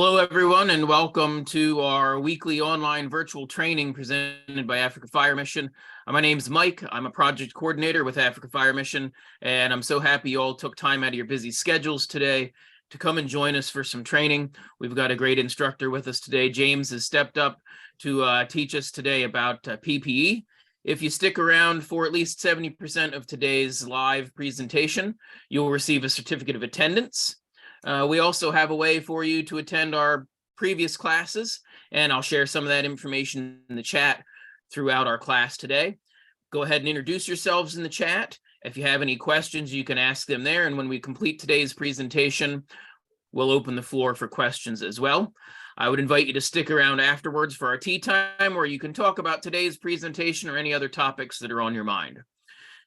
Hello, everyone, and welcome to our weekly online virtual training presented by Africa Fire Mission. My name's Mike. I'm a project coordinator with Africa Fire Mission, and I'm so happy you all took time out of your busy schedules today to come and join us for some training. We've got a great instructor with us today. James has stepped up to teach us today about PPE. If you stick around for at least 70% of today's live presentation, you'll receive a certificate of attendance. We also have a way for you to attend our previous classes, and I'll share some of that information in the chat throughout our class today. Go ahead and introduce yourselves in the chat. If you have any questions, you can ask them there, and when we complete today's presentation, we'll open the floor for questions as well. I would invite you to stick around afterwards for our tea time, where you can talk about today's presentation or any other topics that are on your mind.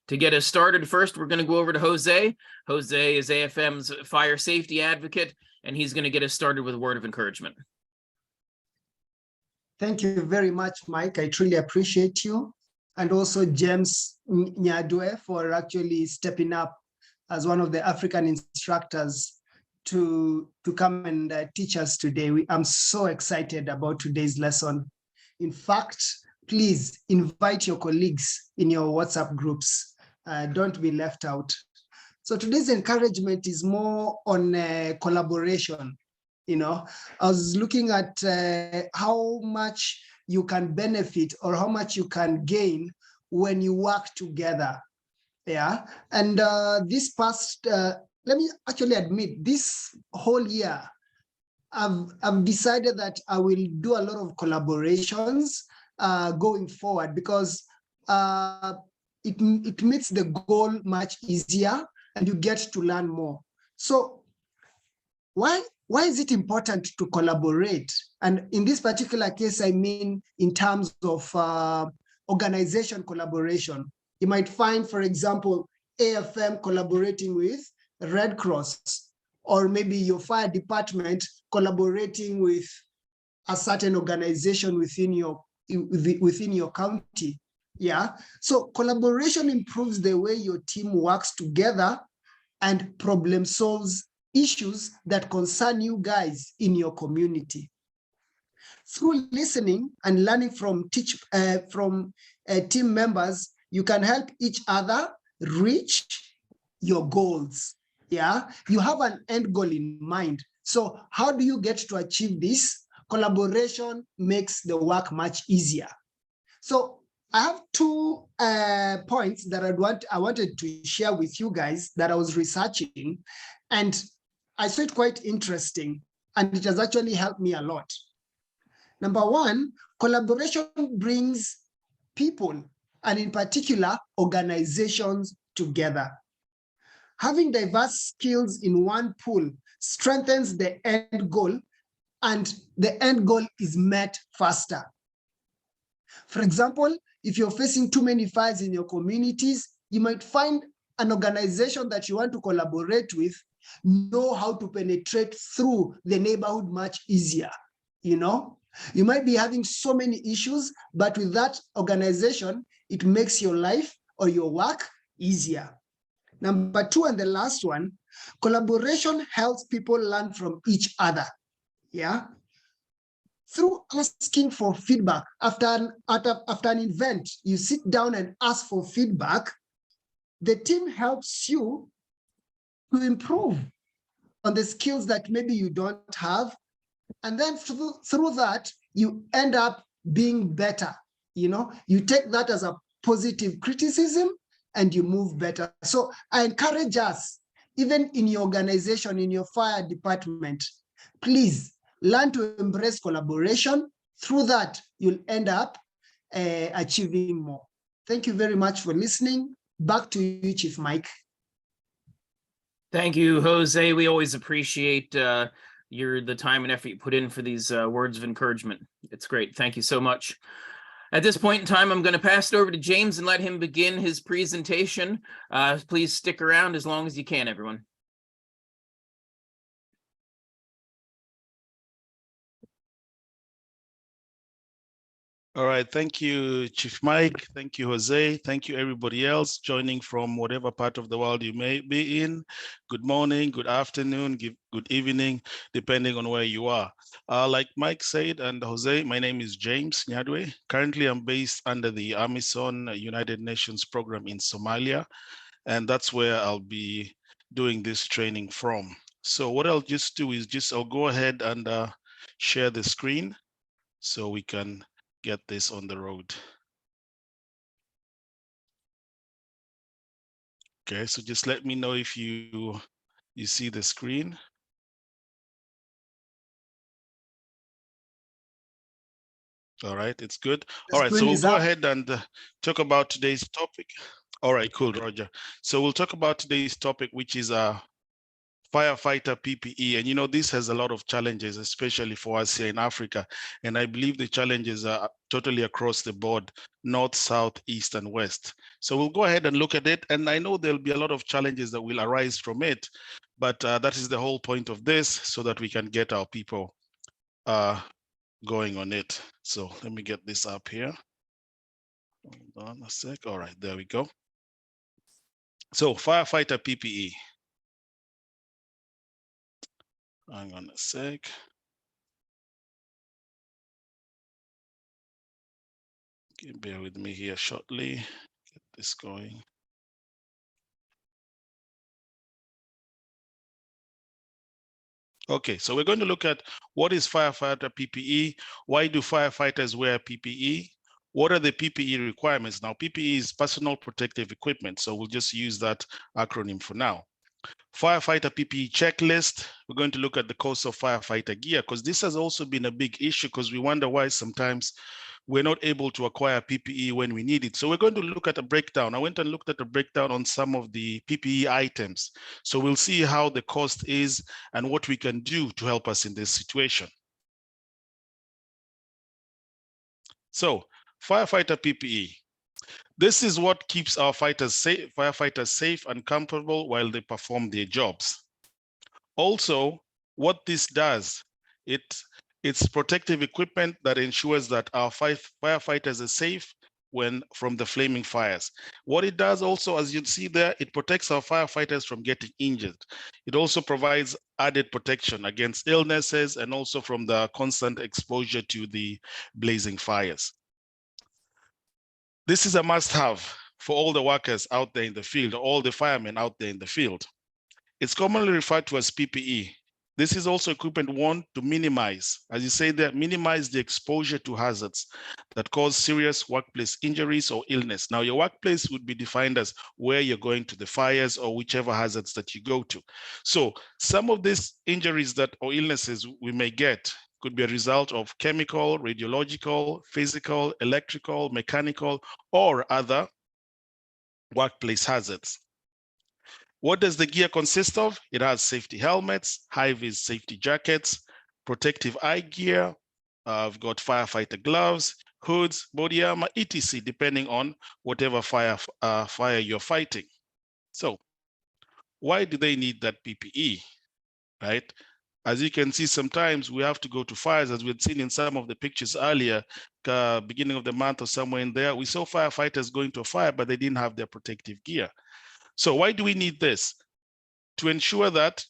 To get us started, first, we're going to go over to Jose. Jose is AFM's fire safety advocate, and he's going to get us started with a word of encouragement. Thank you very much, Mike. I truly appreciate you. And also James Nyadwe for actually stepping up as one of the African instructors to come and teach us today. I'm so excited about today's lesson. In fact, please invite your colleagues in your WhatsApp groups. Don't be left out. So today's encouragement is more on collaboration. You know, I was looking at how much you can benefit or how much you can gain when you work together. Yeah, and this past, let me actually admit, this whole year, I've decided that I will do a lot of collaborations going forward, because it makes the goal much easier and you get to learn more. So why is it important to collaborate? And in this particular case, I mean in terms of organization collaboration. You might find, for example, AFM collaborating with Red Cross, or maybe your fire department collaborating with a certain organization within your county. Yeah, so collaboration improves the way your team works together and problem solves issues that concern you guys in your community. Through listening and learning from team members, you can help each other reach your goals. Yeah, you have an end goal in mind. So how do you get to achieve this? Collaboration makes the work much easier. So I have two points that I wanted to share with you guys that I was researching, and I saw it quite interesting, and it has actually helped me a lot. Number one, collaboration brings people, and in particular, organizations together. Having diverse skills in one pool strengthens the end goal, and the end goal is met faster. For example, if you're facing too many fires in your communities, you might find an organization that you want to collaborate with know how to penetrate through the neighborhood much easier. You know, you might be having so many issues, but with that organization, it makes your life or your work easier. Number two, and the last one, collaboration helps people learn from each other. Yeah. Through asking for feedback after an event, you sit down and ask for feedback. The team helps you to improve on the skills that maybe you don't have. And then through that, you end up being better. You know, you take that as a positive criticism and you move better. So I encourage us, even in your organization, in your fire department, please learn to embrace collaboration. Through that, you'll end up achieving more. Thank you very much for listening. Back to you, Chief Mike. Thank you, Jose. We always appreciate the time and effort you put in for these words of encouragement. It's great. Thank you so much. At this point in time, I'm going to pass it over to James and let him begin his presentation. Please stick around as long as you can, everyone. All right, thank you, Chief Mike. Thank you, Jose. Thank you, everybody else joining from whatever part of the world you may be in. Good morning, good afternoon, good evening, depending on where you are. Like Mike said and Jose, my name is James Nyadwe. Currently, I'm based under the AMISON United Nations program in Somalia, and that's where I'll be doing this training from. So what I'll just do is I'll go ahead and share the screen so we can get this on the road. Okay, so just let me know if you see the screen. All right, it's good. All right, so we'll go ahead and talk about today's topic. All right, cool, Roger. So we'll talk about today's topic, which is firefighter PPE. And you know, this has a lot of challenges, especially for us here in Africa. And I believe the challenges are totally across the board, north, south, east, and west. So we'll go ahead and look at it. And I know there'll be a lot of challenges that will arise from it, but that is the whole point of this, so that we can get our people going on it. So let me get this up here. Hold on a sec. All right, there we go. So firefighter PPE. Hang on a sec. Okay, bear with me here shortly. Get this going. Okay, so we're going to look at what is firefighter PPE, why do firefighters wear PPE, what are the PPE requirements? Now, PPE is personal protective equipment, so we'll just use that acronym for now. Firefighter PPE checklist, we're going to look at the cost of firefighter gear, because this has also been a big issue, because we wonder why sometimes we're not able to acquire PPE when we need it. So we're going to look at a breakdown. I went and looked at a breakdown on some of the PPE items. So we'll see how the cost is and what we can do to help us in this situation. So firefighter PPE. This is what keeps our firefighters safe and comfortable while they perform their jobs. Also, what this does, it's protective equipment that ensures that our firefighters are safe from the flaming fires. What it does also, as you see there, it protects our firefighters from getting injured. It also provides added protection against illnesses and also from the constant exposure to the blazing fires. This is a must-have for all the workers out there in the field, all the firemen out there in the field. It's commonly referred to as PPE. This is also equipment worn to minimize, as you say there, minimize the exposure to hazards that cause serious workplace injuries or illness. Now, your workplace would be defined as where you're going to the fires or whichever hazards that you go to. So some of these injuries or illnesses we may get could be a result of chemical, radiological, physical, electrical, mechanical, or other workplace hazards. What does the gear consist of? It has safety helmets, high-vis safety jackets, protective eye gear. I've got firefighter gloves, hoods, body armor, etc., depending on whatever fire you're fighting. So why do they need that PPE, right? As you can see, sometimes we have to go to fires, as we had seen in some of the pictures earlier, beginning of the month or somewhere in there. We saw firefighters going to a fire, but they didn't have their protective gear. So why do we need this? To ensure that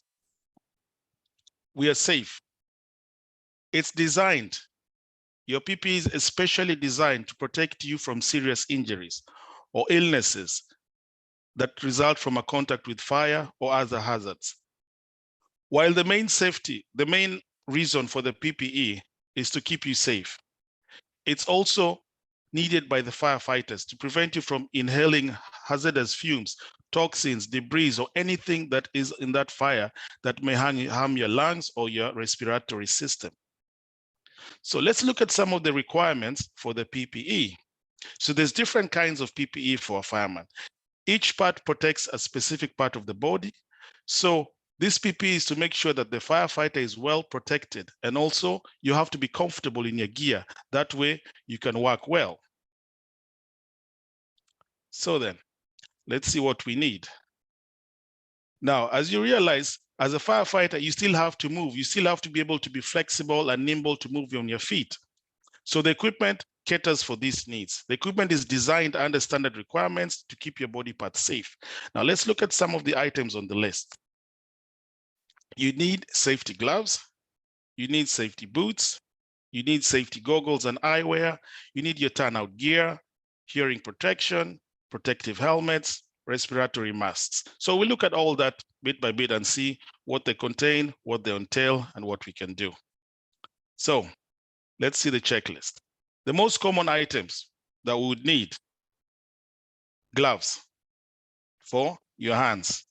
we are safe. It's designed, your PPE is especially designed to protect you from serious injuries or illnesses that result from a contact with fire or other hazards. While the main reason for the PPE is to keep you safe, it's also needed by the firefighters to prevent you from inhaling hazardous fumes, toxins, debris, or anything that is in that fire that may harm your lungs or your respiratory system. So let's look at some of the requirements for the PPE. So there's different kinds of PPE for a fireman. Each part protects a specific part of the body. So this PPE is to make sure that the firefighter is well protected. And also you have to be comfortable in your gear. That way you can work well. So then, let's see what we need. Now, as you realize, as a firefighter, you still have to move. You still have to be able to be flexible and nimble to move on your feet. So the equipment caters for these needs. The equipment is designed under standard requirements to keep your body parts safe. Now let's look at some of the items on the list. You need safety gloves, you need safety boots, you need safety goggles and eyewear, you need your turnout gear, hearing protection, protective helmets, respiratory masks. So we look at all that bit by bit and see what they contain, what they entail, and what we can do. So let's see the checklist. The most common items that we would need: gloves for your hands.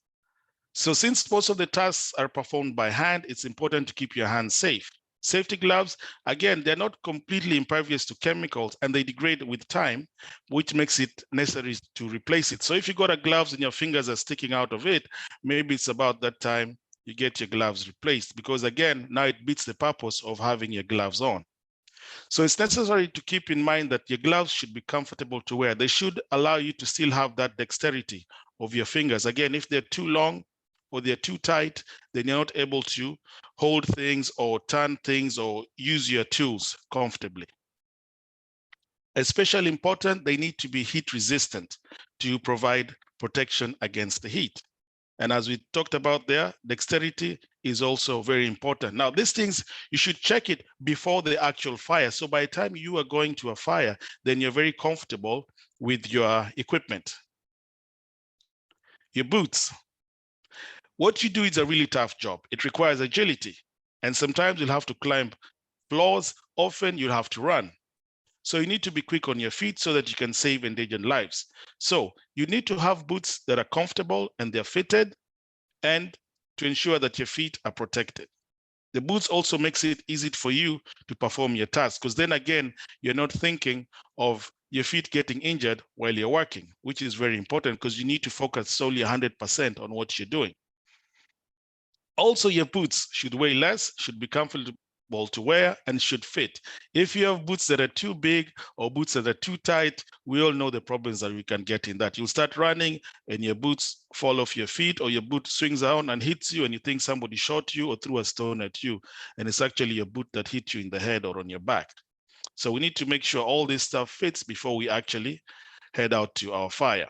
So since most of the tasks are performed by hand, it's important to keep your hands safe. Safety gloves, again, they're not completely impervious to chemicals and they degrade with time, which makes it necessary to replace it. So if you got a gloves and your fingers are sticking out of it, maybe it's about that time you get your gloves replaced, because again, now it beats the purpose of having your gloves on. So it's necessary to keep in mind that your gloves should be comfortable to wear. They should allow you to still have that dexterity of your fingers. Again, if they're too long or they're too tight, then you're not able to hold things or turn things or use your tools comfortably. Especially important, they need to be heat resistant to provide protection against the heat. And as we talked about there, dexterity is also very important. Now, these things, you should check it before the actual fire. So by the time you are going to a fire, then you're very comfortable with your equipment. Your boots. What you do is a really tough job. It requires agility. And sometimes you'll have to climb floors. Often you'll have to run. So you need to be quick on your feet so that you can save endangered lives. So you need to have boots that are comfortable and they're fitted, and to ensure that your feet are protected. The boots also makes it easy for you to perform your task, because then again, you're not thinking of your feet getting injured while you're working, which is very important because you need to focus solely 100% on what you're doing. Also, your boots should weigh less, should be comfortable to wear, and should fit. If you have boots that are too big or boots that are too tight, we all know the problems that we can get in that. You'll start running and your boots fall off your feet, or your boot swings out and hits you and you think somebody shot you or threw a stone at you, and it's actually your boot that hit you in the head or on your back. So we need to make sure all this stuff fits before we actually head out to our fire.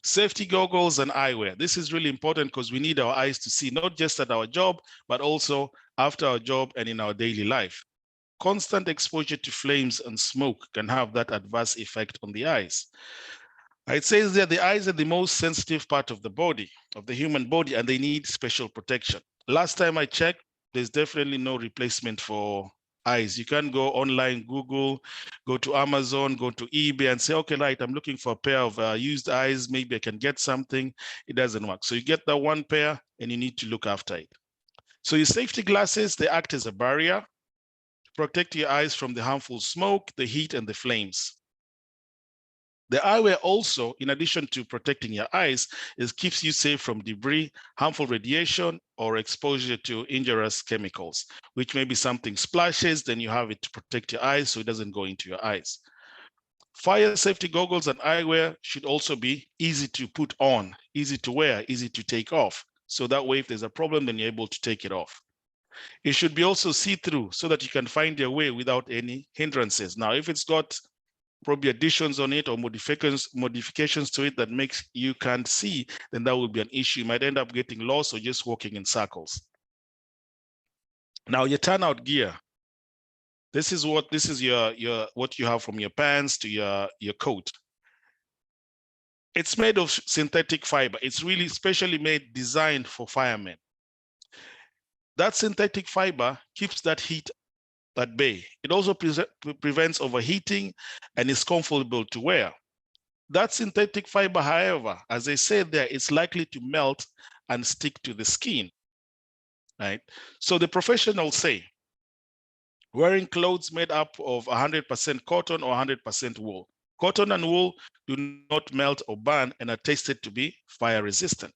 Safety goggles and eyewear. This is really important because we need our eyes to see, not just at our job, but also after our job and in our daily life. Constant exposure to flames and smoke can have that adverse effect on the eyes. It says that the eyes are the most sensitive part of the body, of the human body, and they need special protection. Last time I checked, there's definitely no replacement for eyes. You can go online, Google, go to Amazon, go to eBay and say, okay, right, I'm looking for a pair of used eyes. Maybe I can get something. It doesn't work. So you get that one pair and you need to look after it. So your safety glasses, they act as a barrier to protect your eyes from the harmful smoke, the heat, and the flames. The eyewear also, in addition to protecting your eyes, keeps you safe from debris, harmful radiation, or exposure to injurious chemicals, which may be something splashes, then you have it to protect your eyes so it doesn't go into your eyes. Fire safety goggles and eyewear should also be easy to put on, easy to wear, easy to take off. So that way, if there's a problem, then you're able to take it off. It should be also see-through so that you can find your way without any hindrances. Now, if it's got probably additions on it or modifications to it that makes you can't see, then that will be an issue. You might end up getting lost or just walking in circles. Now, your turnout gear. This is what you have from your pants to your coat. It's made of synthetic fiber. It's really specially made, designed for firemen. That synthetic fiber keeps that heat at bay. It also prevents overheating and is comfortable to wear. That synthetic fiber, however, as I said there, it's likely to melt and stick to the skin, right? So the professionals say, wearing clothes made up of 100% cotton or 100% wool. Cotton and wool do not melt or burn and are tested to be fire resistant.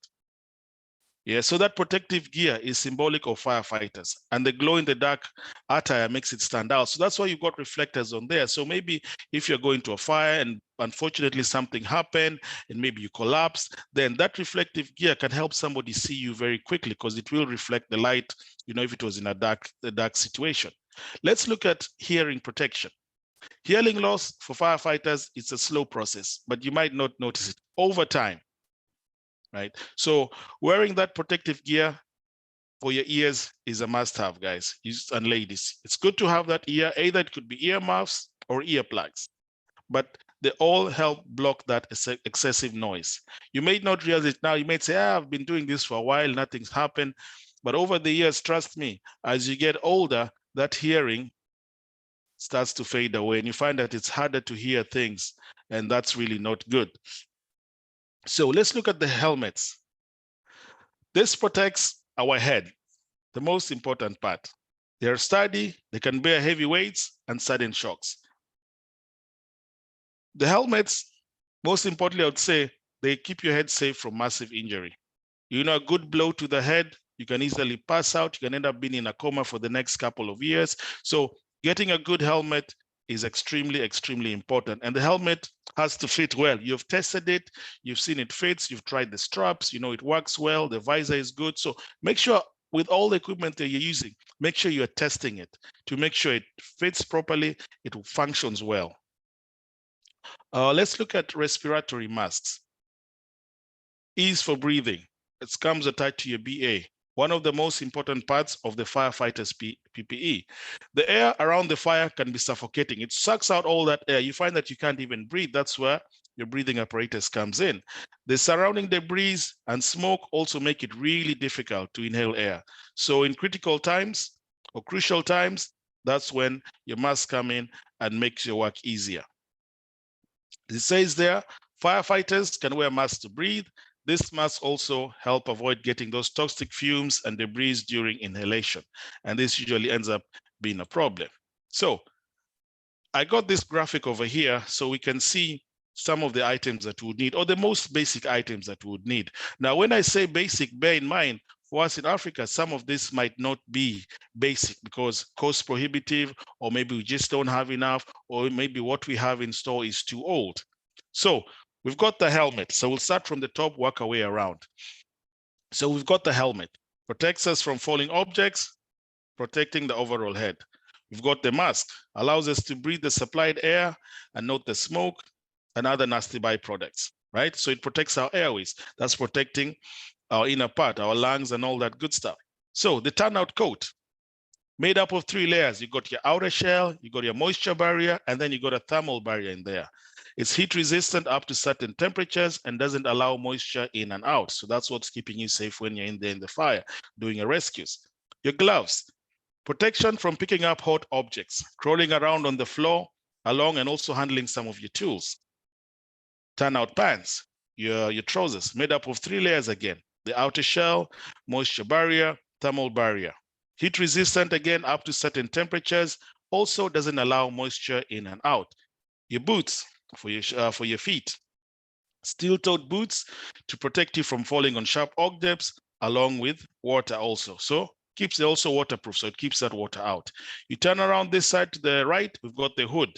Yeah, so that protective gear is symbolic of firefighters, and the glow-in-the-dark attire makes it stand out. So that's why you've got reflectors on there. So maybe if you're going to a fire and unfortunately something happened and maybe you collapse, then that reflective gear can help somebody see you very quickly because it will reflect the light, if it was in a dark situation. Let's look at hearing protection. Hearing loss for firefighters, it's a slow process, but you might not notice it over time, right? So wearing that protective gear for your ears is a must-have, guys and ladies. It's good to have that ear. Either it could be ear muffs or earplugs, but they all help block that excessive noise. You may not realize it now. You may say, I've been doing this for a while, nothing's happened. But over the years, trust me, as you get older, that hearing starts to fade away and you find that it's harder to hear things, and that's really not good. So let's look at the helmets. This protects our head, the most important part. They're sturdy, they can bear heavy weights and sudden shocks. The helmets, most importantly, I would say, they keep your head safe from massive injury. You know, a good blow to the head, you can easily pass out. You can end up being in a coma for the next couple of years. So getting a good helmet is extremely, extremely important. And the helmet has to fit well. You've tested it, you've seen it fits, you've tried the straps, you know it works well, the visor is good. So make sure with all the equipment that you're using, make sure you're testing it to make sure it fits properly, it functions well. Let's look at respiratory masks. Ease for breathing. It comes attached to your BA. One of the most important parts of the firefighter's PPE. The air around the fire can be suffocating. It sucks out all that air. You find that you can't even breathe. That's where your breathing apparatus comes in. The surrounding debris and smoke also make it really difficult to inhale air. So in critical times or crucial times, that's when your masks come in and makes your work easier. It says there, firefighters can wear masks to breathe. This must also help avoid getting those toxic fumes and debris during inhalation. And this usually ends up being a problem. So I got this graphic over here so we can see some of the items that we would need, or the most basic items that we would need. Now, when I say basic, bear in mind, for us in Africa, some of this might not be basic because cost prohibitive, or maybe we just don't have enough, or maybe what we have in store is too old. So we've got the helmet. So we'll start from the top, work our way around. So we've got the helmet, protects us from falling objects, protecting the overall head. We've got the mask, allows us to breathe the supplied air and not the smoke and other nasty byproducts, right? So it protects our airways. That's protecting our inner part, our lungs and all that good stuff. So the turnout coat, made up of 3 layers. You got your outer shell, you got your moisture barrier, and then you got a thermal barrier in there. It's heat resistant up to certain temperatures and doesn't allow moisture in and out. So that's what's keeping you safe when you're in there in the fire doing your rescues. Your gloves, protection from picking up hot objects, crawling around on the floor, along and also handling some of your tools. Turnout pants, your trousers, made up of 3 layers again. The outer shell, moisture barrier, thermal barrier. Heat resistant again up to certain temperatures, also doesn't allow moisture in and out. Your boots for your feet. Steel-toed boots to protect you from falling on sharp objects, along with water also. So keeps it also waterproof, so it keeps that water out. You turn around this side to the right, we've got the hood.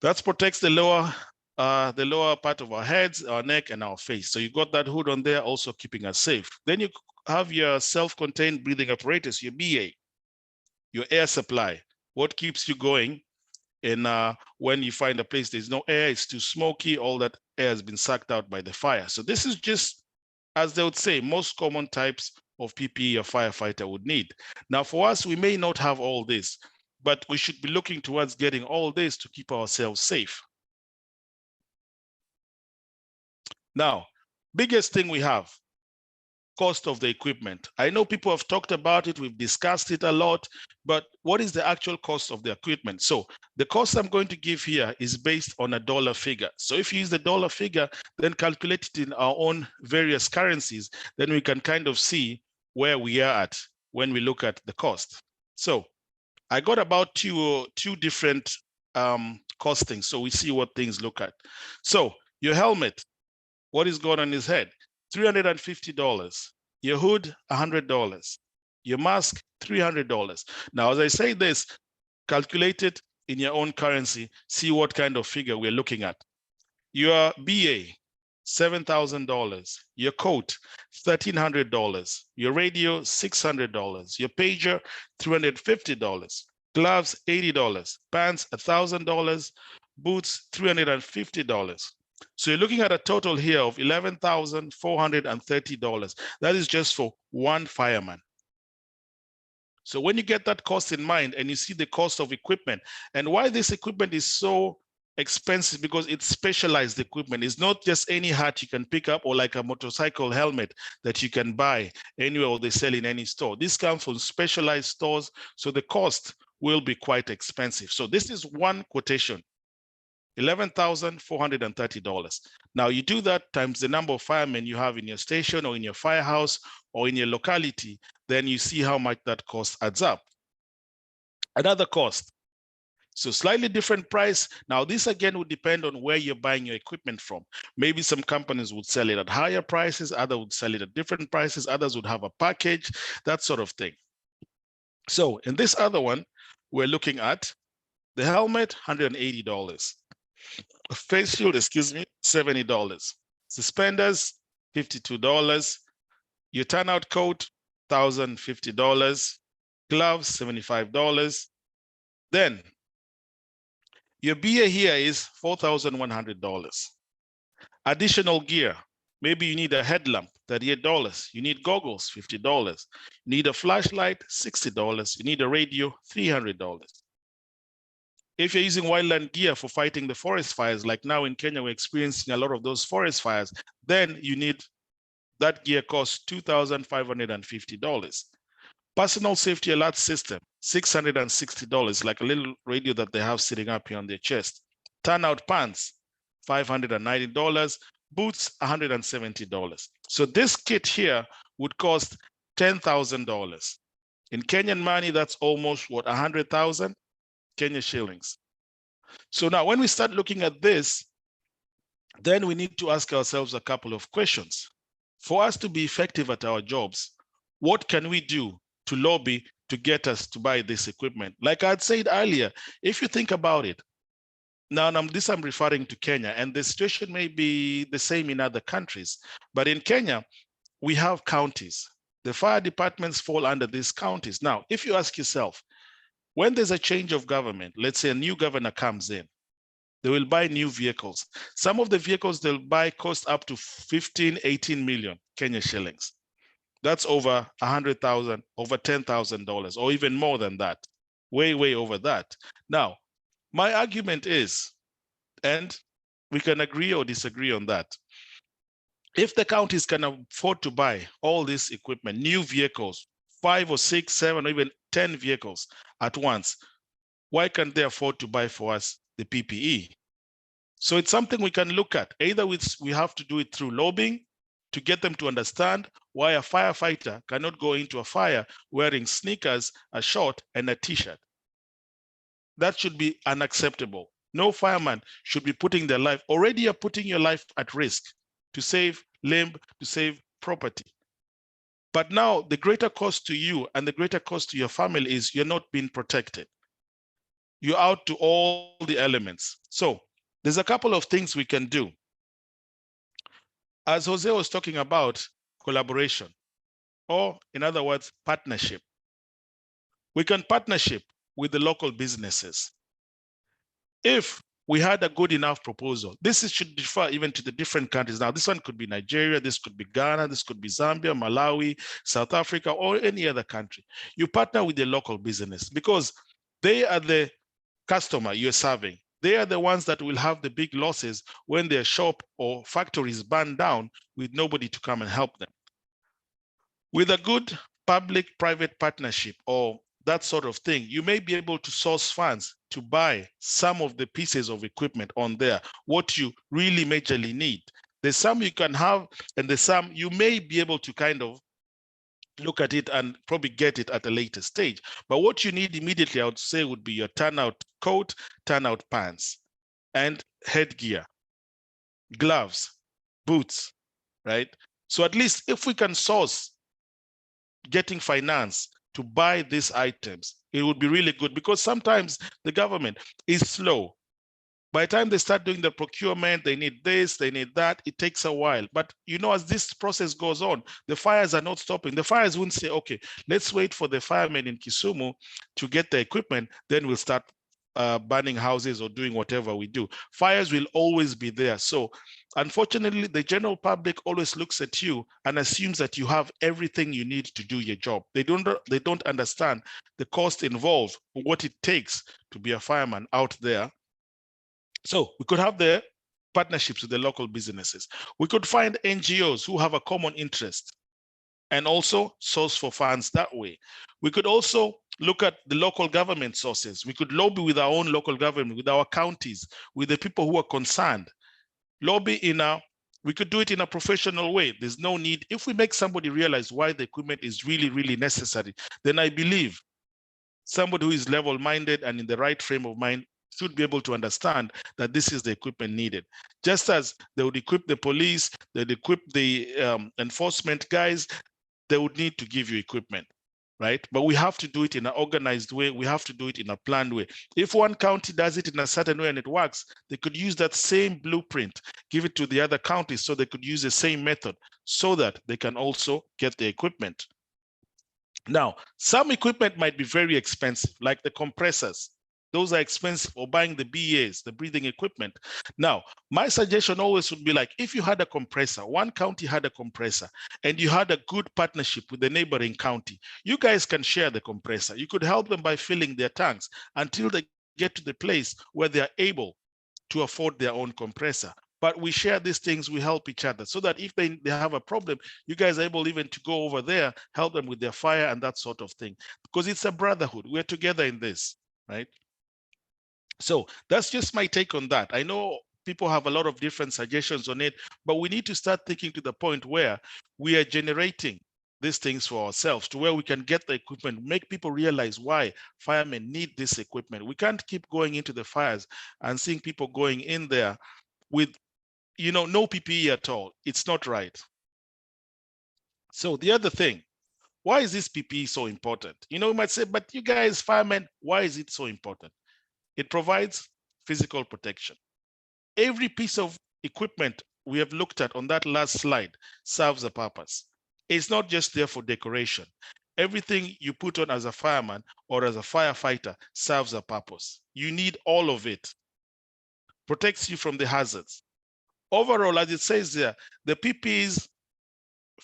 That protects the lower part of our heads, our neck, and our face. So you got that hood on there, also keeping us safe. Then you have your self-contained breathing apparatus, your BA, your air supply, what keeps you going in when you find a place there's no air, it's too smoky, all that air has been sucked out by the fire. So this is just, as they would say, most common types of PPE a firefighter would need. Now for us, we may not have all this, but we should be looking towards getting all this to keep ourselves safe. Now, biggest thing we have, cost of the equipment. I know people have talked about it, we've discussed it a lot, but what is the actual cost of the equipment? So the cost I'm going to give here is based on a dollar figure. So if you use the dollar figure, then calculate it in our own various currencies, then we can kind of see where we are at when we look at the cost. So I got about two different costings, so we see what things look at. So your helmet, what is going on his head? $350. Your hood, $100. Your mask, $300. Now, as I say this, calculate it in your own currency, see what kind of figure we're looking at. Your BA, $7,000. Your coat, $1,300. Your radio, $600. Your pager, $350. gloves, $80, pants, $1,000, boots, $350. So you're looking at a total here of $11,430. That is just for one fireman. So when you get that cost in mind and you see the cost of equipment and why this equipment is so expensive, because it's specialized equipment. It's not just any hat you can pick up or like a motorcycle helmet that you can buy anywhere or they sell in any store. This comes from specialized stores, so the cost will be quite expensive. So this is one quotation, $11,430. Now you do that times the number of firemen you have in your station or in your firehouse or in your locality, then you see how much that cost adds up. Another cost. So slightly different price. Now this again would depend on where you're buying your equipment from. Maybe some companies would sell it at higher prices, others would sell it at different prices, others would have a package, that sort of thing. So in this other one, we're looking at the helmet, $180. A face shield, $70. Suspenders, $52. Your turnout coat, $1,050. Gloves, $75. Then your beer here is $4,100. Additional gear, maybe you need a headlamp, $38. You need goggles, $50. You need a flashlight, $60. You need a radio, $300. If you're using wildland gear for fighting the forest fires, like now in Kenya, we're experiencing a lot of those forest fires, then you need, that gear costs $2,550. Personal safety alert system, $660, like a little radio that they have sitting up here on their chest. Turnout pants, $590. Boots, $170. So this kit here would cost $10,000. In Kenyan money, that's almost what, 100,000 Kenya shillings. So now when we start looking at this, then we need to ask ourselves a couple of questions. For us to be effective at our jobs, what can we do to lobby to get us to buy this equipment? Like I had said earlier, if you think about it, now I'm referring to Kenya, and the situation may be the same in other countries, but in Kenya, we have counties. The fire departments fall under these counties. Now, if you ask yourself, when there's a change of government, let's say a new governor comes in, they will buy new vehicles. Some of the vehicles they'll buy cost up to 15, 18 million Kenya shillings. That's over 100,000, over $10,000, or even more than that, way, way over that. Now, my argument is, and we can agree or disagree on that, if the counties can afford to buy all this equipment, new vehicles, 5 or 6, 7, or even 10 vehicles at once, why can't they afford to buy for us the PPE? So it's something we can look at. Either we have to do it through lobbying to get them to understand why a firefighter cannot go into a fire wearing sneakers, a short, and a t-shirt. That should be unacceptable. No fireman should be putting their life, already you're putting your life at risk to save limb, to save property. But now the greater cost to you and the greater cost to your family is you're not being protected. You're out to all the elements. So there's a couple of things we can do. As Jose was talking about, collaboration, or in other words, partnership. We can partnership with the local businesses. If we had a good enough proposal, this should differ even to the different countries. Now, this one could be Nigeria, this could be Ghana, this could be Zambia, Malawi, South Africa, or any other country. You partner with the local business because they are the customer you're serving. They are the ones that will have the big losses when their shop or factories burn down with nobody to come and help them. With a good public-private partnership or that sort of thing, you may be able to source funds to buy some of the pieces of equipment on there, what you really majorly need. There's some you can have, and there's some you may be able to kind of look at it and probably get it at a later stage. But what you need immediately, I would say, would be your turnout coat, turnout pants, and headgear, gloves, boots, right? So at least if we can source getting finance to buy these items, it would be really good, because sometimes the government is slow. By the time they start doing the procurement, they need this, they need that, it takes a while. But you know, as this process goes on, the fires are not stopping. The fires won't say, okay, let's wait for the firemen in Kisumu to get the equipment, then we'll start burning houses or doing whatever we do. Fires will always be there. So unfortunately, the general public always looks at you and assumes that you have everything you need to do your job. They don't understand the cost involved, what it takes to be a fireman out there. So we could have the partnerships with the local businesses. We could find NGOs who have a common interest and also source for funds that way. We could also look at the local government sources. We could lobby with our own local government, with our counties, with the people who are concerned. Lobby we could do it in a professional way. There's no need. If we make somebody realize why the equipment is really, really necessary, then I believe somebody who is level-minded and in the right frame of mind should be able to understand that this is the equipment needed. Just as they would equip the police, they'd equip the enforcement guys, they would need to give you equipment, right? But we have to do it in an organized way. We have to do it in a planned way. If one county does it in a certain way and it works, they could use that same blueprint, give it to the other counties so they could use the same method so that they can also get the equipment. Now, some equipment might be very expensive, like the compressors. Those are expensive, or buying the BAs, the breathing equipment. Now, my suggestion always would be like, if you had a compressor, one county had a compressor, and you had a good partnership with the neighboring county, you guys can share the compressor. You could help them by filling their tanks until they get to the place where they are able to afford their own compressor. But we share these things, we help each other so that if they have a problem, you guys are able even to go over there, help them with their fire and that sort of thing. Because it's a brotherhood. We're together in this, right? So that's just my take on that. I know people have a lot of different suggestions on it, but we need to start thinking to the point where we are generating these things for ourselves, to where we can get the equipment, make people realize why firemen need this equipment. We can't keep going into the fires and seeing people going in there with, no PPE at all. It's not right. So the other thing, why is this PPE so important? We might say, but you guys, firemen, why is it so important? It provides physical protection. Every piece of equipment we have looked at on that last slide serves a purpose. It's not just there for decoration. Everything you put on as a fireman or as a firefighter serves a purpose. You need all of it. Protects you from the hazards. Overall, as it says there, the PPEs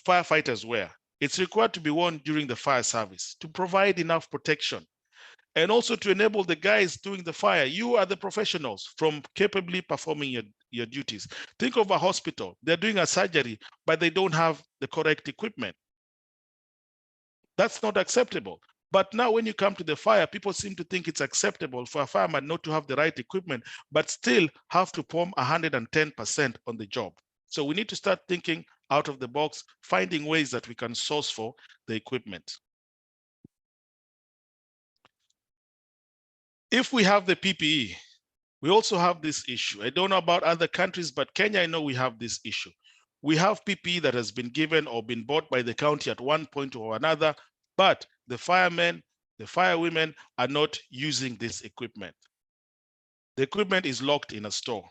firefighters wear, it's required to be worn during the fire service to provide enough protection. And also to enable the guys doing the fire, you are the professionals, from capably performing your duties. Think of a hospital. They're doing a surgery, but they don't have the correct equipment. That's not acceptable. But now when you come to the fire, people seem to think it's acceptable for a fireman not to have the right equipment, but still have to perform 110% on the job. So we need to start thinking out of the box, finding ways that we can source for the equipment. If we have the PPE, we also have this issue. I don't know about other countries, but Kenya, I know we have this issue. We have PPE that has been given or been bought by the county at one point or another, but the firemen, the firewomen are not using this equipment. The equipment is locked in a store.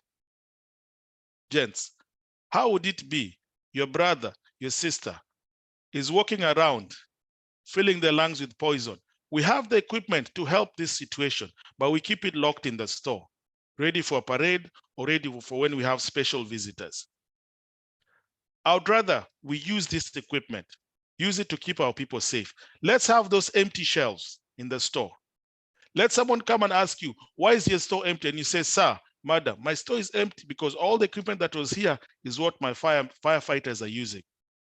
Gents, how would it be your brother, your sister is walking around filling their lungs with poison? We have the equipment to help this situation, but we keep it locked in the store, ready for a parade or ready for when we have special visitors. I would rather we use this equipment, use it to keep our people safe. Let's have those empty shelves in the store. Let someone come and ask you, why is your store empty? And you say, sir, madam, my store is empty because all the equipment that was here is what my firefighters are using.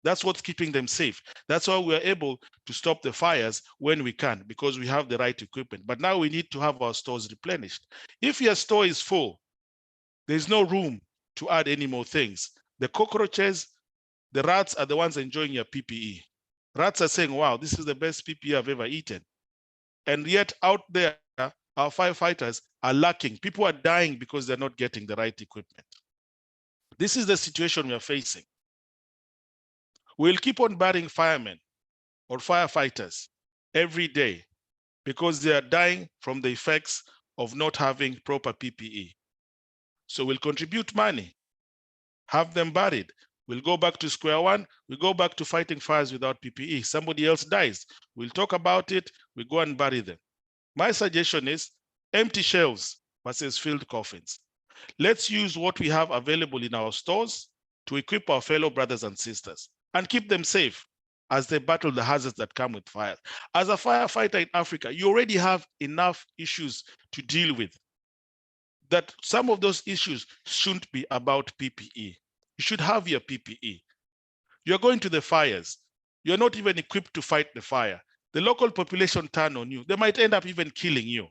That's what's keeping them safe. That's why we're able to stop the fires when we can, because we have the right equipment. But now we need to have our stores replenished. If your store is full, there's no room to add any more things. The cockroaches, the rats are the ones enjoying your PPE. Rats are saying, wow, this is the best PPE I've ever eaten. And yet out there, our firefighters are lacking. People are dying because they're not getting the right equipment. This is the situation we are facing. We'll keep on burying firemen or firefighters every day because they are dying from the effects of not having proper PPE. So we'll contribute money, have them buried. We'll go back to square one. We go back to fighting fires without PPE. Somebody else dies. We'll talk about it. We go and bury them. My suggestion is empty shelves versus filled coffins. Let's use what we have available in our stores to equip our fellow brothers and sisters and keep them safe as they battle the hazards that come with fire. As a firefighter in Africa, you already have enough issues to deal with, that some of those issues shouldn't be about PPE. You should have your PPE. You're going to the fires. You're not even equipped to fight the fire. The local population turn on you. They might end up even killing you.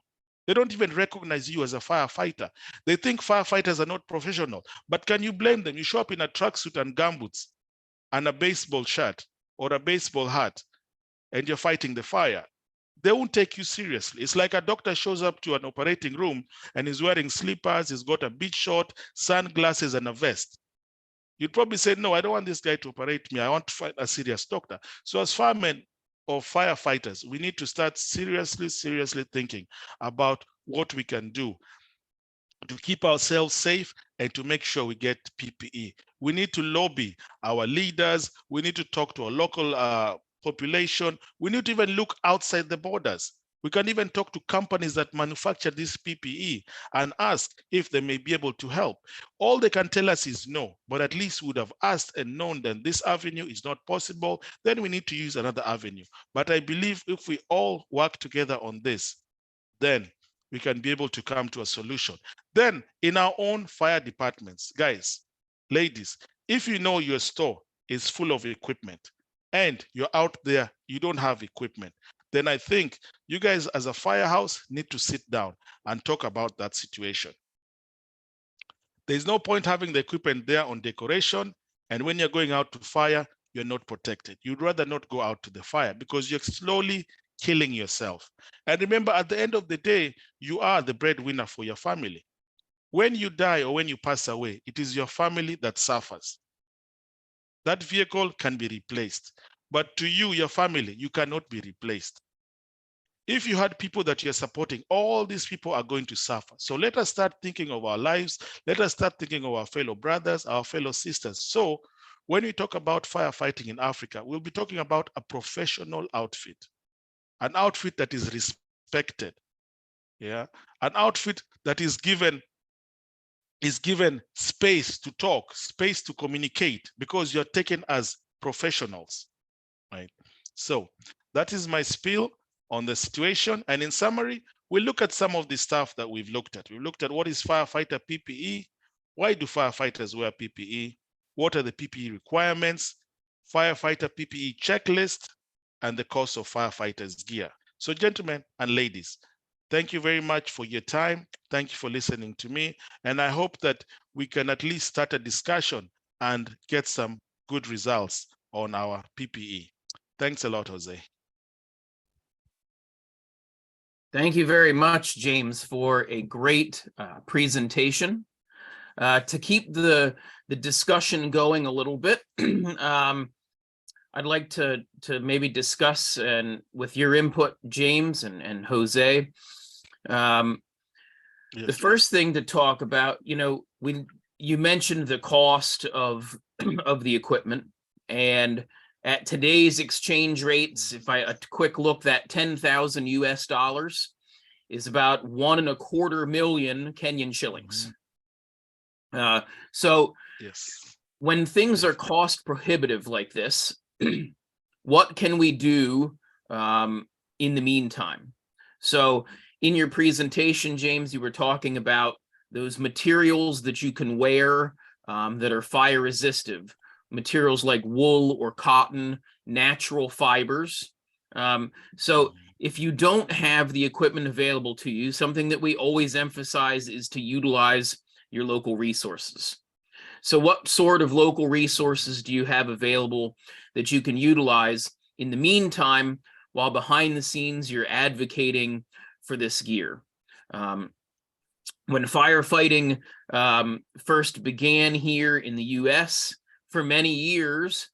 They don't even recognize you as a firefighter. They think firefighters are not professional. But can you blame them? You show up in a tracksuit and gumboots and a baseball shirt or a baseball hat, and you're fighting the fire. They won't take you seriously. It's like a doctor shows up to an operating room and he's wearing slippers, he's got a beach short, sunglasses, and a vest. You'd probably say, no, I don't want this guy to operate me. I want to find a serious doctor. So as firemen or firefighters, we need to start seriously thinking about what we can do to keep ourselves safe and to make sure we get PPE. We need to lobby our leaders. We need to talk to our local population. We need to even look outside the borders. We can even talk to companies that manufacture this PPE and ask if they may be able to help. All they can tell us is no, but at least we would have asked and known that this avenue is not possible. Then we need to use another avenue. But I believe if we all work together on this, then we can be able to come to a solution. Then in our own fire departments, guys, ladies, if you know your store is full of equipment and you're out there, you don't have equipment, then I think you guys as a firehouse need to sit down and talk about that situation. There's no point having the equipment there on decoration, and when you're going out to fire, you're not protected. You'd rather not go out to the fire because you're slowly killing yourself. And remember, at the end of the day, you are the breadwinner for your family. When you die or when you pass away, it is your family that suffers. That vehicle can be replaced, but to you, your family, you cannot be replaced. If you had people that you're supporting, all these people are going to suffer. So let us start thinking of our lives. Let us start thinking of our fellow brothers, our fellow sisters. So when we talk about firefighting in Africa, we'll be talking about a professional outfit, an outfit that is respected, yeah, an outfit that is given space to talk, space to communicate, because you're taken as professionals, right? So that is my spiel on the situation. And in summary, we look at some of the stuff that we've looked at. We've looked at what is firefighter PPE, why do firefighters wear PPE, what are the PPE requirements, firefighter PPE checklist, and the cost of firefighters gear. So gentlemen and ladies, thank you very much for your time. Thank you for listening to me. And I hope that we can at least start a discussion and get some good results on our PPE. Thanks a lot, Jose. Thank you very much, James, for a great presentation. To keep the discussion going a little bit, I'd like to maybe discuss, and with your input, James and Jose, the first thing to talk about, you mentioned the cost of the equipment, and at today's exchange rates, if a quick look, that 10,000 US dollars is about 1.25 million Kenyan shillings. So yes, when things are cost prohibitive like this, what can we do in the meantime? So in your presentation, James, you were talking about those materials that you can wear that are fire resistive, materials like wool or cotton, natural fibers. So if you don't have the equipment available to you, something that we always emphasize is to utilize your local resources. So what sort of local resources do you have available that you can utilize in the meantime, while behind the scenes you're advocating for this gear? When firefighting first began here in the US, for many years,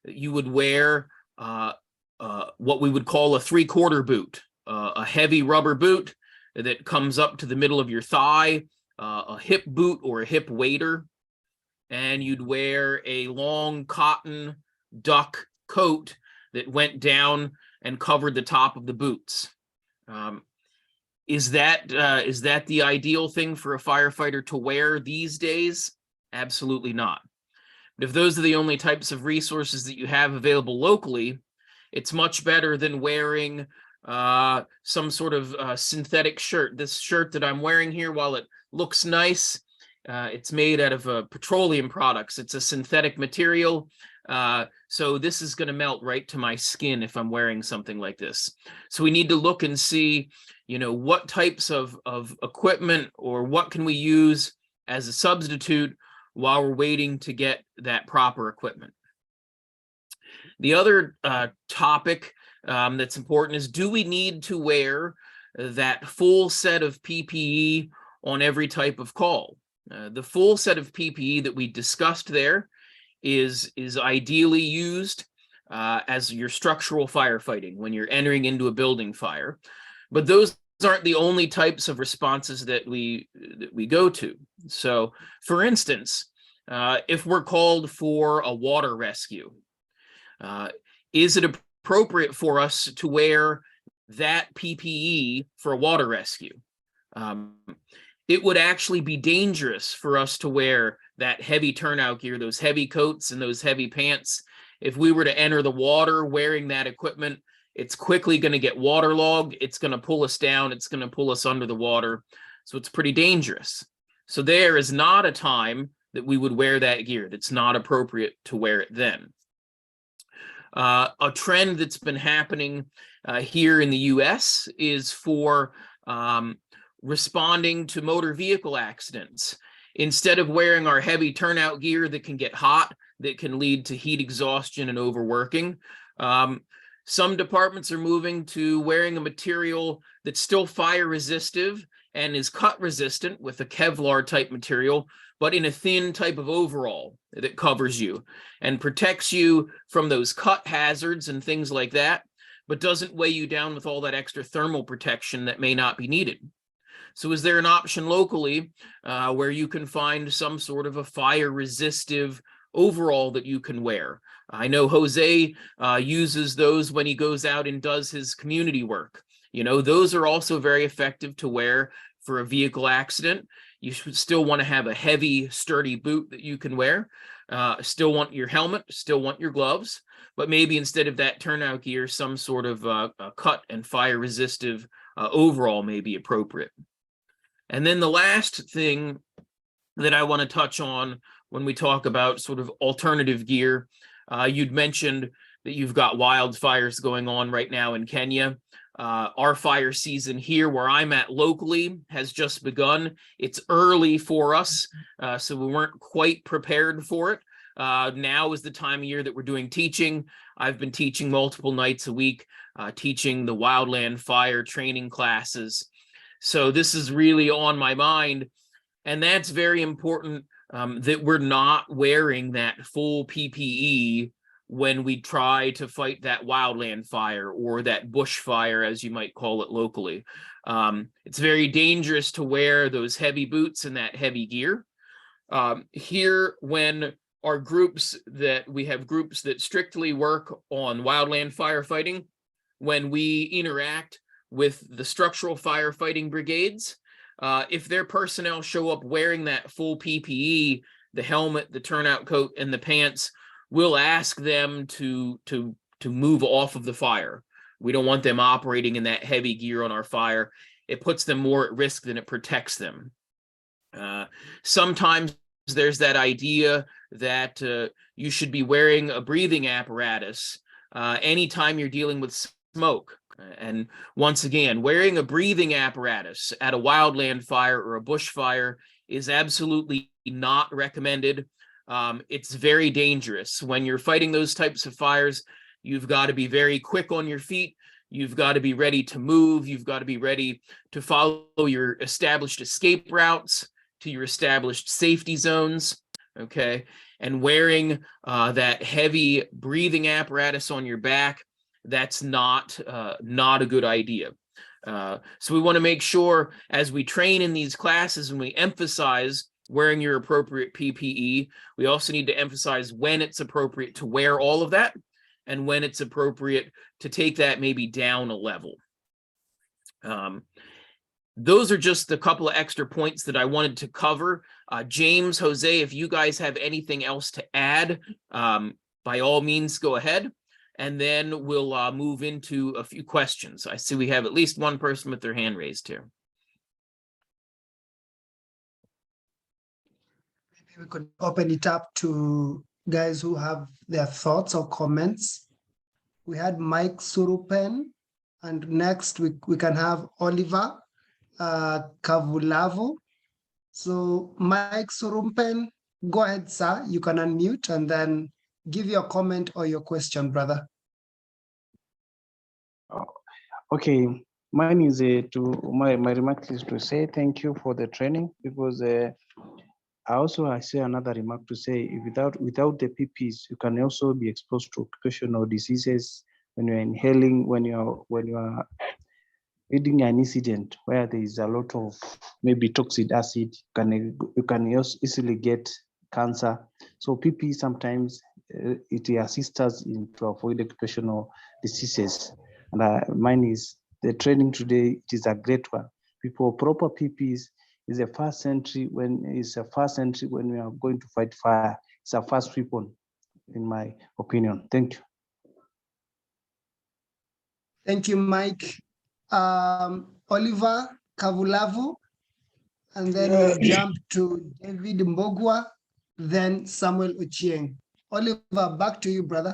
you would wear what we would call a 3/4 boot, a heavy rubber boot that comes up to the middle of your thigh, a hip boot or a hip waders, and you'd wear a long cotton duck coat that went down and covered the top of the boots. Is that the ideal thing for a firefighter to wear these days? Absolutely not. But if those are the only types of resources that you have available locally, it's much better than wearing some sort of synthetic shirt. This shirt that I'm wearing here, while it looks nice, it's made out of petroleum products. It's a synthetic material. So this is going to melt right to my skin if I'm wearing something like this. So we need to look and see, what types of equipment or what can we use as a substitute while we're waiting to get that proper equipment. The other topic that's important is, do we need to wear that full set of PPE on every type of call? The full set of PPE that we discussed there is ideally used as your structural firefighting when you're entering into a building fire. But those aren't the only types of responses that we go to. So, for instance, if we're called for a water rescue, is it appropriate for us to wear that PPE for a water rescue? It would actually be dangerous for us to wear that heavy turnout gear, those heavy coats and those heavy pants. If we were to enter the water wearing that equipment, it's quickly going to get waterlogged. It's going to pull us down. It's going to pull us under the water. So it's pretty dangerous. So there is not a time that we would wear that gear. That's not appropriate to wear it then. A trend that's been happening here in the US is for responding to motor vehicle accidents. Instead of wearing our heavy turnout gear that can get hot, that can lead to heat exhaustion and overworking, some departments are moving to wearing a material that's still fire resistive and is cut resistant with a Kevlar type material, but in a thin type of overall that covers you and protects you from those cut hazards and things like that, but doesn't weigh you down with all that extra thermal protection that may not be needed. So is there an option locally where you can find some sort of a fire resistive overall that you can wear? I know Jose uses those when he goes out and does his community work. Those are also very effective to wear for a vehicle accident. You should still want to have a heavy, sturdy boot that you can wear. Still want your helmet, still want your gloves, but maybe instead of that turnout gear, some sort of a cut and fire resistive overall may be appropriate. And then the last thing that I want to touch on when we talk about sort of alternative gear, you'd mentioned that you've got wildfires going on right now in Kenya. Our fire season here where I'm at locally has just begun. It's early for us, so we weren't quite prepared for it. Now is the time of year that we're doing teaching. I've been teaching multiple nights a week, teaching the wildland fire training classes. So this is really on my mind, and that's very important that we're not wearing that full PPE when we try to fight that wildland fire or that bush fire, as you might call it locally. It's very dangerous to wear those heavy boots and that heavy gear. Here, when our groups we have groups that strictly work on wildland firefighting, when we interact with the structural firefighting brigades, if their personnel show up wearing that full PPE, the helmet, the turnout coat, and the pants, we'll ask them to move off of the fire. We don't want them operating in that heavy gear on our fire. It puts them more at risk than it protects them. Sometimes there's that idea that you should be wearing a breathing apparatus anytime you're dealing with smoke. And once again, wearing a breathing apparatus at a wildland fire or a bush fire is absolutely not recommended. It's very dangerous. When you're fighting those types of fires, you've got to be very quick on your feet. You've got to be ready to move. You've got to be ready to follow your established escape routes to your established safety zones. Okay. And wearing that heavy breathing apparatus on your back, that's not a good idea. So we want to make sure as we train in these classes and we emphasize wearing your appropriate PPE, we also need to emphasize when it's appropriate to wear all of that and when it's appropriate to take that maybe down a level. Those are just a couple of extra points that I wanted to cover. James, Jose, if you guys have anything else to add, by all means, go ahead. And then we'll move into a few questions. I see we have at least one person with their hand raised here. Maybe we could open it up to guys who have their thoughts or comments. We had Mike Surupen, and next we can have Oliver Kavulavo. So Mike Surupen, go ahead, sir. You can unmute and then give your comment or your question, brother. Okay, mine is my remark is to say thank you for the training, because I say another remark to say, without the PPs, you can also be exposed to occupational diseases when you're inhaling, when you are reading an incident where there is a lot of maybe toxic acid, you can easily get cancer. So PP sometimes it assists us to avoid occupational diseases. And mine is the training today. It is a great one. People, proper PPs is a first entry when we are going to fight fire. It's a first weapon, in my opinion. Thank you. Thank you, Mike. Oliver Kavulavu, and then we'll jump to David Mbogwa, then Samuel Ochieng. Oliver, back to you, brother.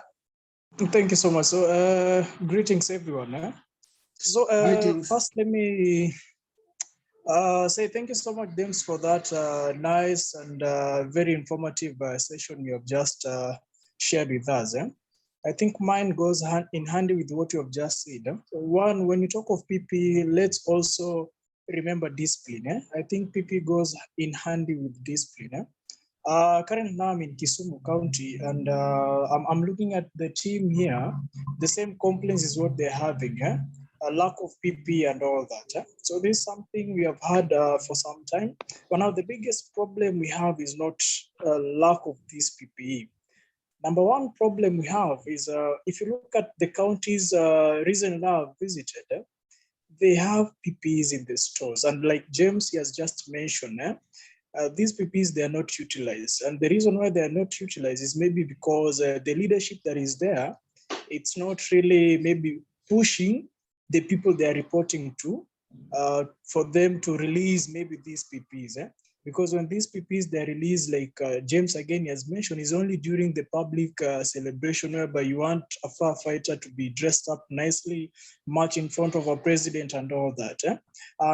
Thank you so much. So, greetings, everyone. So, Greetings. first, let me say thank you so much, James, for that nice and very informative session you have just shared with us. I think mine goes hand in hand with what you have just said. So one, when you talk of PP, let's also remember discipline. I think PP goes in handy with discipline. Currently now I'm in Kisumu County, and I'm looking at the team here. The same complaints is what they're having, a lack of PP and all that. So this is something we have had for some time. But now the biggest problem we have is not lack of this PPE. Number one problem we have is if you look at the counties recently I've visited, they have PPEs in the stores. And like James he has just mentioned, these PPEs, they are not utilized. And the reason why they are not utilized is maybe because the leadership that is there, it's not really maybe pushing the people they are reporting to for them to release maybe these PPEs. Because when these PPEs they're released, like James again has mentioned, is only during the public celebration whereby you want a firefighter to be dressed up nicely, march in front of a president and all that.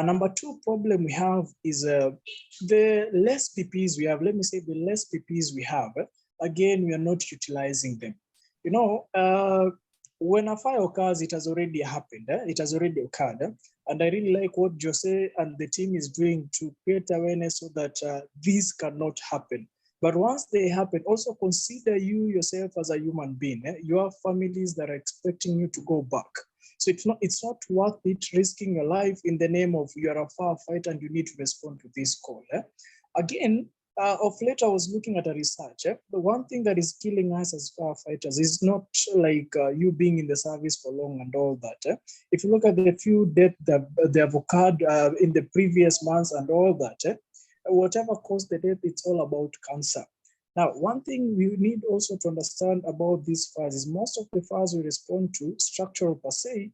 Number two problem we have is the less PPEs we have, let me say the less PPEs we have, again, we are not utilizing them. You know, when a fire occurs, it has already happened, it has already occurred. And I really like what Jose and the team is doing to create awareness so that this cannot happen. But once they happen, also consider you yourself as a human being. You have families that are expecting you to go back. So it's not worth it risking your life in the name of you are a firefighter and you need to respond to this call. Again, of late, I was looking at a research. The one thing that is killing us as firefighters is not like you being in the service for long and all that. If you look at the few deaths that they have occurred in the previous months and all that, whatever caused the death, it's all about cancer. Now, one thing we need also to understand about these fires is most of the fires we respond to, structural per se,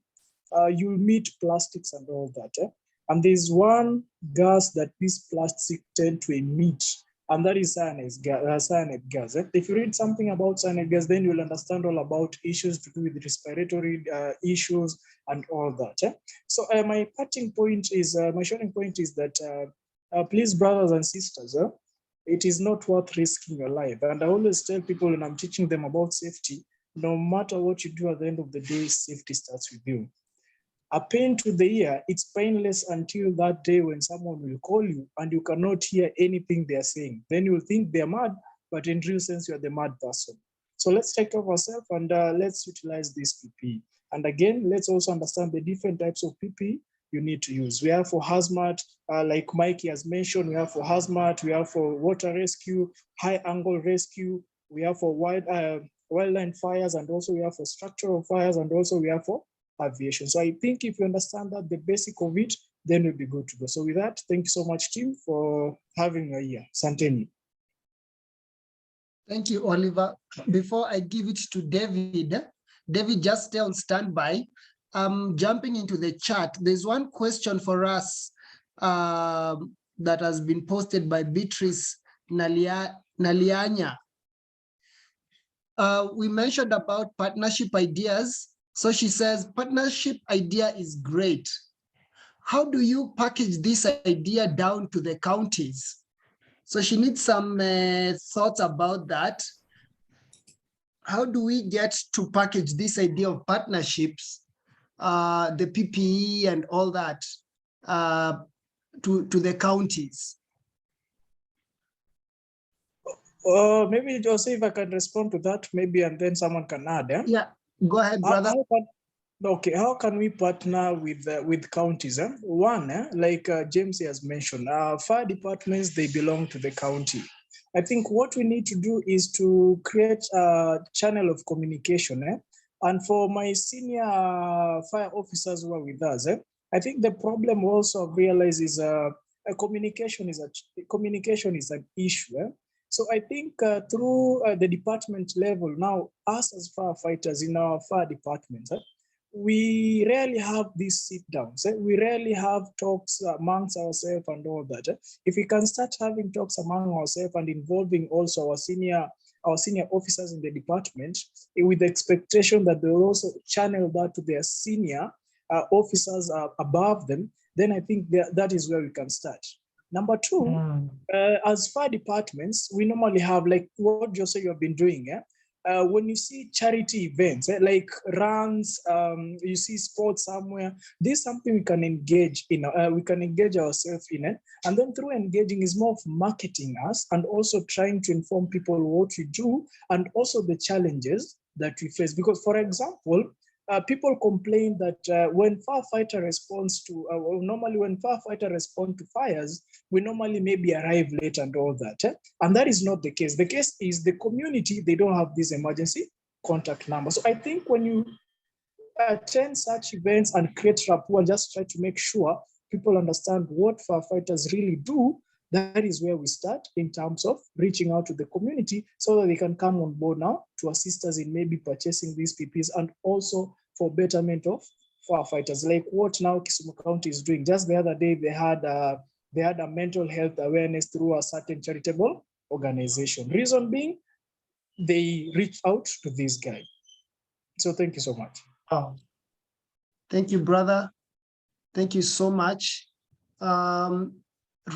you'll meet plastics and all that. And there's one gas that these plastics tend to emit, and that is cyanide gas. If you read something about cyanide gas, then you'll understand all about issues to do with respiratory issues and all that. So my parting point is, my sharing point is that please, brothers and sisters, it is not worth risking your life. And I always tell people when I'm teaching them about safety, no matter what you do at the end of the day, safety starts with you. A pain to the ear, it's painless until that day when someone will call you and you cannot hear anything they're saying. Then you'll think they're mad, but in real sense, you're the mad person. So let's take care of ourselves and let's utilize this PPE. And again, let's also understand the different types of PPE. you need to use. We have for hazmat, like Mikey has mentioned, we have for hazmat, we have for water rescue, high angle rescue, we have for wildland fires, and also we have for structural fires, and also we have for aviation. So I think if you understand that, the basic of it, then we'll be good to go. So with that, thank you so much, team, for having me here. Santeni. Thank you, Oliver. Before I give it to David, David, just stay on standby. Jumping into the chat, there's one question for us that has been posted by Beatrice Nalianya. We mentioned about partnership ideas. So she says, partnership idea is great. How do you package this idea down to the counties? So she needs some thoughts about that. How do we get to package this idea of partnerships, the PPE and all that, to the counties? Maybe Jose, if I can respond to that, maybe, and then someone can add. Yeah, go ahead, brother. How can we partner with counties? One, like James has mentioned, fire departments, they belong to the county. I think what we need to do is to create a channel of communication. And for my senior fire officers who are with us, I think the problem also I've realized is communication is an issue. So I think through the department level, now us as firefighters in our fire departments, we rarely have these sit downs. We rarely have talks amongst ourselves and all that. If we can start having talks among ourselves and involving also our senior officers in the department, with the expectation that they will also channel that to their senior officers above them, then I think that is where we can start. Number two, as fire departments, we normally have, like what Jose you have been doing. When you see charity events, like runs, you see sports somewhere, this is something we can engage in. We can engage ourselves in it. And then through engaging is more of marketing us and also trying to inform people what we do and also the challenges that we face. Because, for example, people complain that when firefighter responds to, normally when firefighter respond to fires, we normally maybe arrive late and all that. And that is not the case. The case is the community, they don't have this emergency contact number. So I think when you attend such events and create rapport and just try to make sure people understand what firefighters really do, that is where we start in terms of reaching out to the community so that they can come on board now to assist us in maybe purchasing these PPEs and also for betterment of firefighters, like what now Kisumu County is doing. Just the other day, they had a mental health awareness through a certain charitable organization. Reason being, they reached out to this guy. So thank you so much. Oh, thank you, brother. Thank you so much.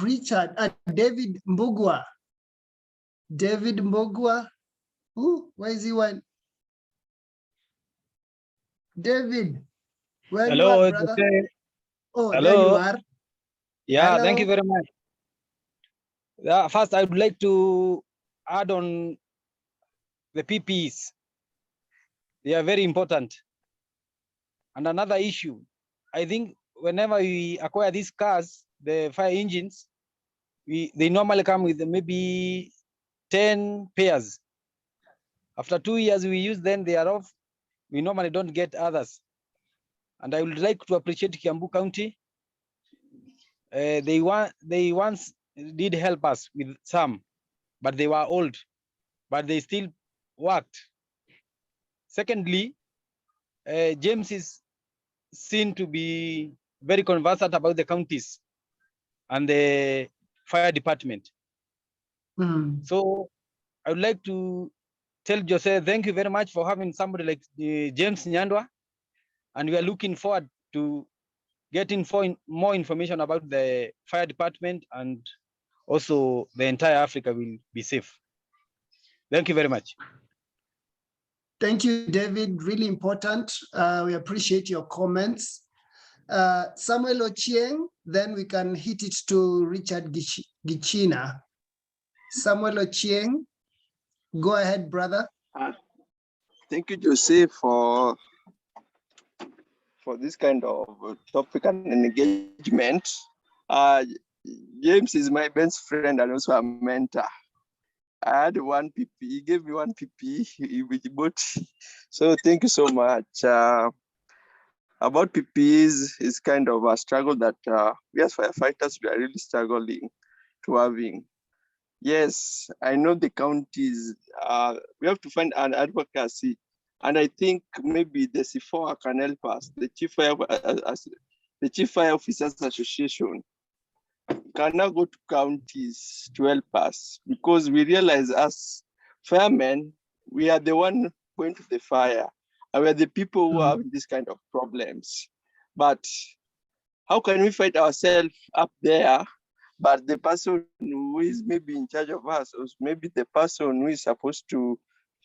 Richard, David Mbugua. David Mbugua. Where is he one? David, where Hello, you are, brother? Oh, hello. there you are. Yeah, Hello. Thank you very much. Yeah, first, I would like to add on the PPEs. They are very important. And another issue, I think whenever we acquire these cars, the fire engines, they normally come with maybe 10 pairs. After 2 years, we use them, they are off. We normally don't get others. And I would like to appreciate Kiambu County. They once did help us with some, but they were old, but they still worked. Secondly, James is seen to be very conversant about the counties and the fire department. So I would like to tell Jose, thank you very much for having somebody like James Nyadwe, and we are looking forward to getting more information about the fire department, and also the entire Africa will be safe. Thank you very much. Thank you, David. Really important. We appreciate your comments. Samuel Ochieng, then we can hit it to Richard Gichina. Samuel Ochieng, go ahead, brother. Thank you, Jose, for for this kind of topic and engagement. James is my best friend and also a mentor. I had one PPE, he gave me one PPE with both. So thank you so much. About PPEs is kind of a struggle that we as firefighters, we are really struggling to having. Yes, I know the counties, we have to find an advocacy. And I think maybe the C4 can help us, the Chief Fire Officers Association can now go to counties to help us, because we realize as firemen, we are the one going to the fire, and we are the people who have this kind of problems. But how can we fight ourselves up there, but the person who is maybe in charge of us, or maybe the person who is supposed to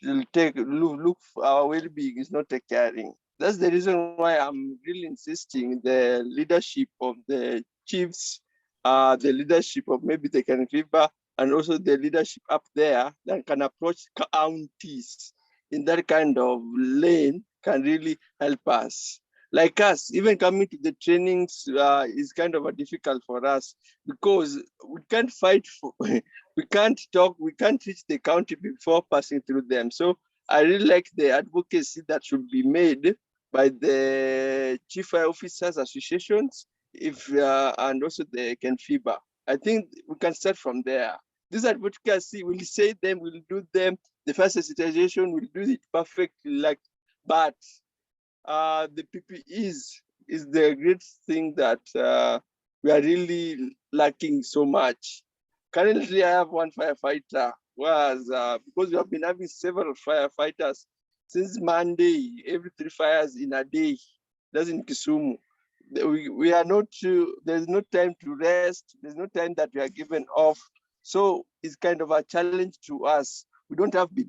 look for our well-being is not caring? That's the reason why I'm really insisting the leadership of the chiefs, the leadership of maybe the Canfiba, and also the leadership up there that can approach counties in that kind of lane can really help us. Like us, even coming to the trainings is kind of difficult for us, because we can't fight for, we can't talk, we can't reach the county before passing through them. So I really like the advocacy that should be made by the Chief Fire Officers Associations, and also the Canfiba. I think we can start from there. This advocacy, we'll say them, we'll do them. The first sensitization will do it perfectly, but the PPEs is the great thing that we are really lacking so much. Currently, I have one firefighter, whereas because we have been having several firefighters since Monday, every 3 fires in a day. That's in Kisumu. We are not, there's no time to rest. There's no time that we are given off. So it's kind of a challenge to us. We don't have the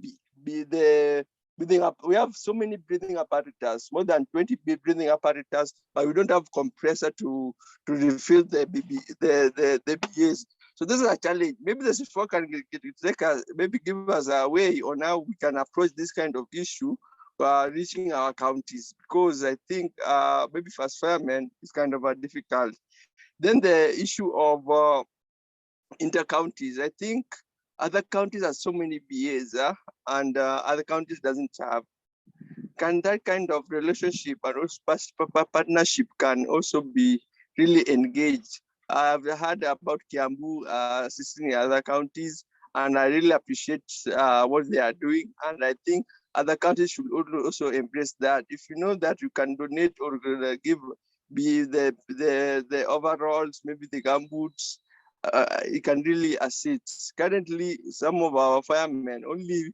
breathing up. We have so many breathing apparatus, more than 20 breathing apparatus, but we don't have compressor to refill the BAs. So this is a challenge. Maybe the C4 can take us, maybe give us a way on how we can approach this kind of issue reaching our counties, because I think maybe fast firemen is kind of difficult. Then the issue of inter-counties, I think other counties have so many BAs and other counties doesn't have. Can that kind of relationship and also partnership can also be really engaged? I've heard about Kiambu assisting other counties, and I really appreciate what they are doing. And I think other countries should also embrace that. If you know that you can donate or give the overalls, maybe the gumboots, it can really assist. Currently, some of our firemen, only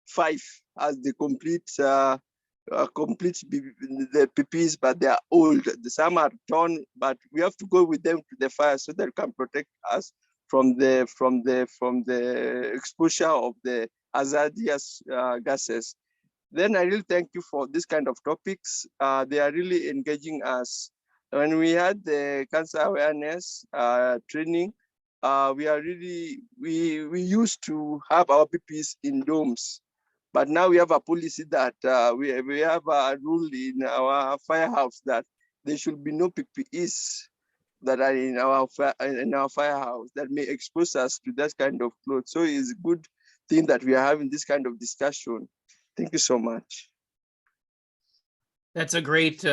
5 as the complete the PPEs, but they are old. Some are torn, but we have to go with them to the fire so that it can protect us from the exposure of the hazardous gases. Then I really thank you for this kind of topics. They are really engaging us. When we had the cancer awareness training, we used to have our PPEs in domes, but now we have a policy that we have a rule in our firehouse that there should be no PPEs that are in our firehouse that may expose us to that kind of clothes. So it's a good thing that we are having this kind of discussion. Thank you so much. That's a great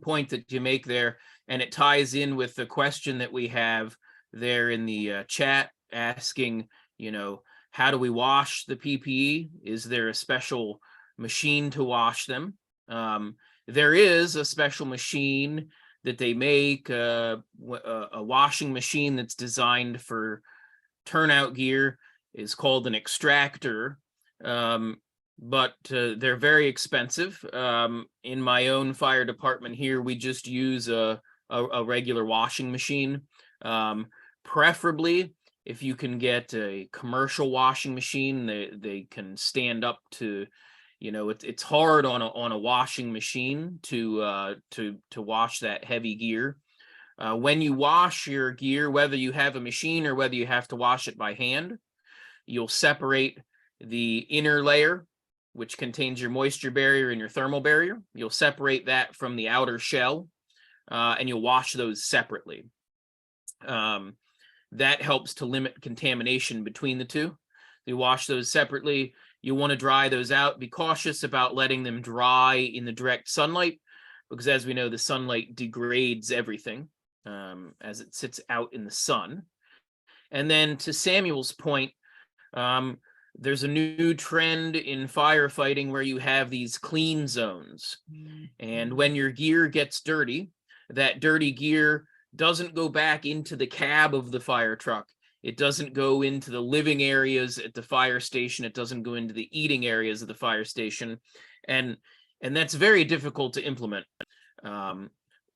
point that you make there, and it ties in with the question that we have there in the chat asking, how do we wash the PPE? Is there a special machine to wash them? There is a special machine that they make, a washing machine that's designed for turnout gear, is called an extractor. But they're very expensive. In my own fire department here, we just use a regular washing machine. Preferably, if you can get a commercial washing machine, they can stand up to, it's hard on a washing machine to wash that heavy gear. When you wash your gear, whether you have a machine or whether you have to wash it by hand, you'll separate the inner layer which contains your moisture barrier and your thermal barrier. You'll separate that from the outer shell, and you'll wash those separately. That helps to limit contamination between the two. You wash those separately. You want to dry those out. Be cautious about letting them dry in the direct sunlight, because as we know, the sunlight degrades everything as it sits out in the sun. And then to Samuel's point, there's a new trend in firefighting where you have these clean zones. And when your gear gets dirty, that dirty gear doesn't go back into the cab of the fire truck. It doesn't go into the living areas at the fire station. It doesn't go into the eating areas of the fire station. And that's very difficult to implement.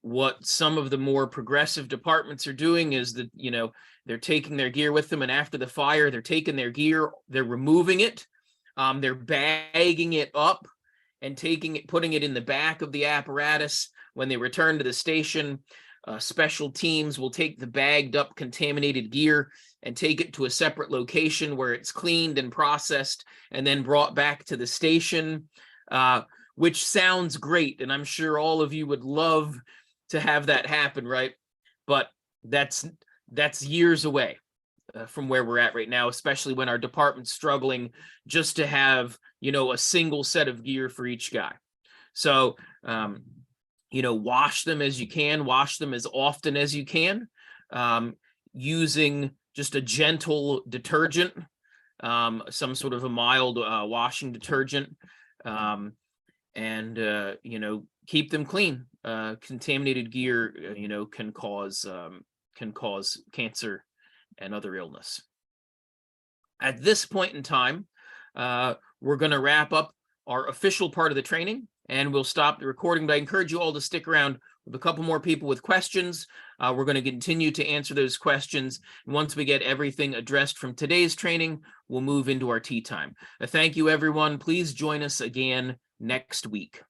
What some of the more progressive departments are doing is that, you know, they're taking their gear with them, and after the fire, they're taking their gear, they're removing it, they're bagging it up and putting it in the back of the apparatus. When they return to the station, special teams will take the bagged up contaminated gear and take it to a separate location where it's cleaned and processed and then brought back to the station, which sounds great. And I'm sure all of you would love to have that happen, right? But that's years away from where we're at right now, especially when our department's struggling just to have, you know, a single set of gear for each guy. So, you know, wash them as you can, wash them as often as you can, using just a gentle detergent, some sort of a mild washing detergent, and you know, keep them clean. Contaminated gear, you know, can cause cancer and other illness. At this point in time, we're going to wrap up our official part of the training, and we'll stop the recording, but I encourage you all to stick around with a couple more people with questions. We're going to continue to answer those questions. And once we get everything addressed from today's training, we'll move into our tea time. Thank you, everyone. Please join us again next week.